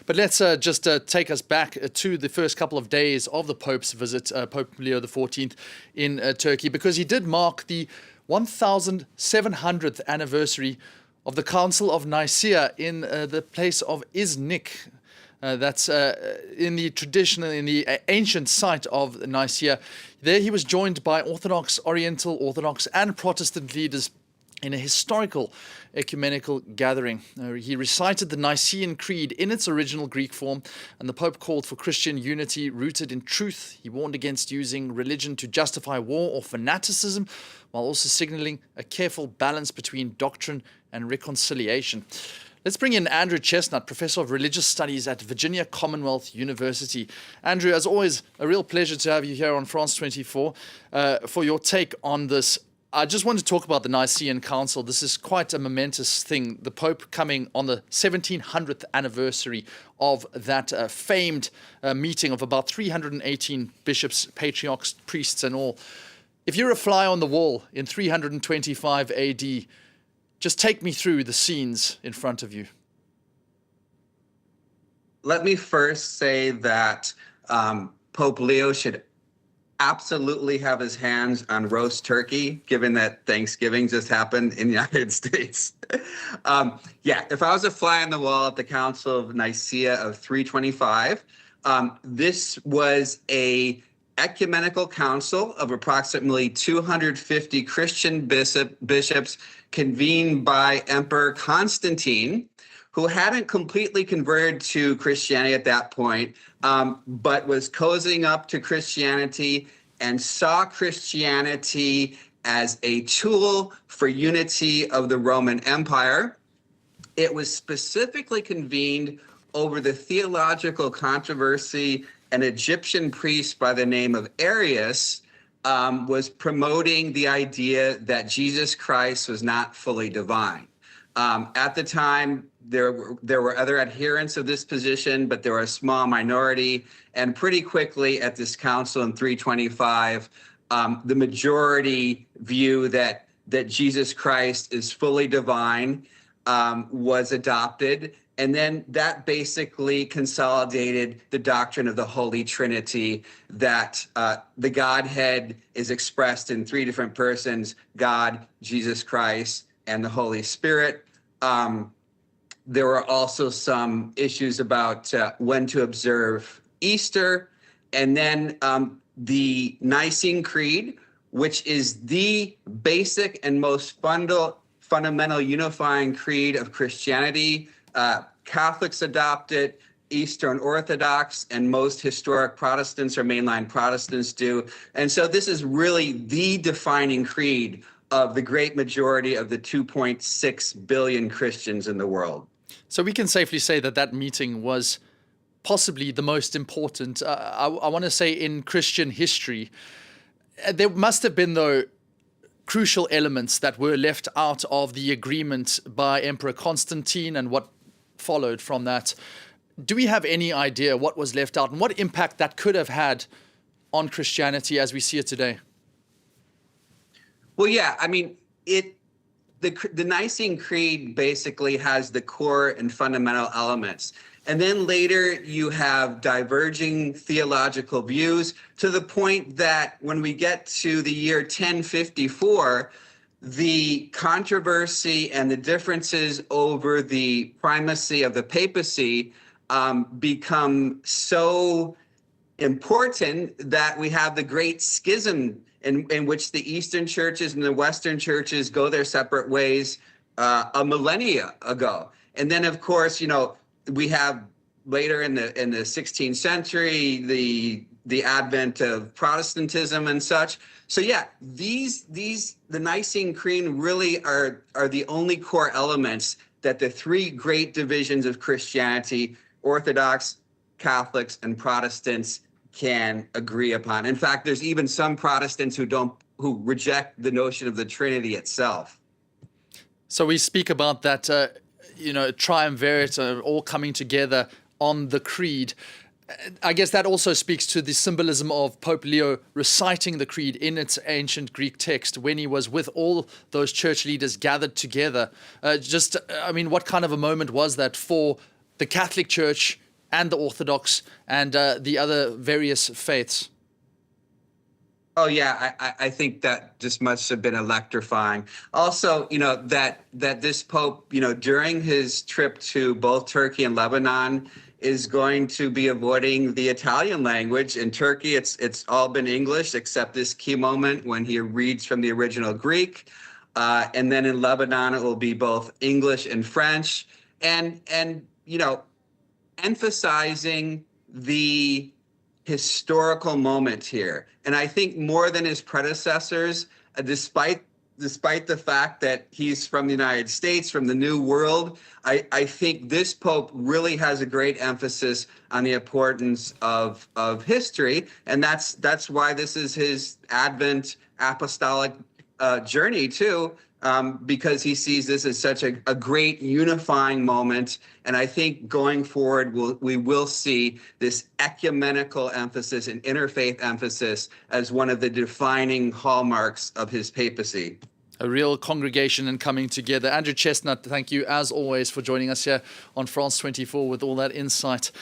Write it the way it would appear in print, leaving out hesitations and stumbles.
But let's just take us back to the first couple of days of the Pope's visit, Pope Leo XIV in Turkey, because he did mark the 1700th anniversary of the Council of Nicaea in the place of Iznik. That's in the traditional, in the ancient site of Nicaea. There he was joined by Orthodox, Oriental, Orthodox and Protestant leaders in a historical ecumenical gathering. He recited the Nicene Creed in its original Greek form, and the Pope called for Christian unity rooted in truth. He warned against using religion to justify war or fanaticism, while also signaling a careful balance between doctrine and reconciliation. Let's bring in Andrew Chesnut, Professor of Religious Studies at Virginia Commonwealth University. Andrew, as always, a real pleasure to have you here on France 24 for your take on this. I just want to talk about the Nicene Council. This is quite a momentous thing. The Pope coming on the 1700th anniversary of that famed meeting of about 318 bishops, patriarchs, priests and all. If you're a fly on the wall in 325 AD, just take me through the scenes in front of you. Let me first say that Pope Leo should absolutely have his hands on roast turkey, given that Thanksgiving just happened in the United States. If I was a fly on the wall at the Council of Nicaea of 325, this was a ecumenical council of approximately 250 Christian bishops convened by Emperor Constantine, who hadn't completely converted to Christianity at that point, but was cozying up to Christianity and saw Christianity as a tool for unity of the Roman Empire. It was specifically convened over the theological controversy. An Egyptian priest by the name of Arius was promoting the idea that Jesus Christ was not fully divine. At the time, there were other adherents of this position, but there were a small minority. And pretty quickly at this council in 325, the majority view that Jesus Christ is fully divine was adopted. And then that basically consolidated the doctrine of the Holy Trinity, that the Godhead is expressed in three different persons: God, Jesus Christ, and the Holy Spirit. There were also some issues about when to observe Easter. And then the Nicene Creed, which is the basic and most fundamental unifying creed of Christianity. Catholics adopt it, Eastern Orthodox, and most historic Protestants or mainline Protestants do. And so this is really the defining creed of the great majority of the 2.6 billion Christians in the world. So we can safely say that that meeting was possibly the most important, I want to say, in Christian history. There must have been, though, crucial elements that were left out of the agreement by Emperor Constantine and what followed from that. Do we have any idea what was left out and what impact that could have had on Christianity as we see it today? Well, yeah, I mean, the Nicene Creed basically has the core and fundamental elements. And then later you have diverging theological views, to the point that when we get to the year 1054, the controversy and the differences over the primacy of the papacy become so important that we have the Great Schism in which the Eastern churches and the Western churches go their separate ways a millennia ago. And then, of course, we have later in the 16th century the advent of Protestantism and such. So yeah, the Nicene Creed really are the only core elements that the three great divisions of Christianity, Orthodox, Catholics, and Protestants, can agree upon. In fact, there's even some Protestants who reject the notion of the Trinity itself. So we speak about that, triumvirate, all coming together on the creed. I guess that also speaks to the symbolism of Pope Leo reciting the creed in its ancient Greek text when he was with all those church leaders gathered together. What kind of a moment was that for the Catholic Church and the Orthodox and the other various faiths? Oh yeah, I think that just must have been electrifying. Also, that this Pope, during his trip to both Turkey and Lebanon, is going to be avoiding the Italian language. In Turkey, it's all been English except this key moment when he reads from the original Greek, and then in Lebanon it will be both English and French, and emphasizing the historical moment here. And I think more than his predecessors, despite the fact that he's from the United States, from the New World, I think this Pope really has a great emphasis on the importance of history. And that's why this is his Advent apostolic journey too, because he sees this as such a great unifying moment. And I think going forward, we will see this ecumenical emphasis and interfaith emphasis as one of the defining hallmarks of his papacy. A real congregation and coming together. Andrew Chesnut, thank you as always for joining us here on France 24 with all that insight.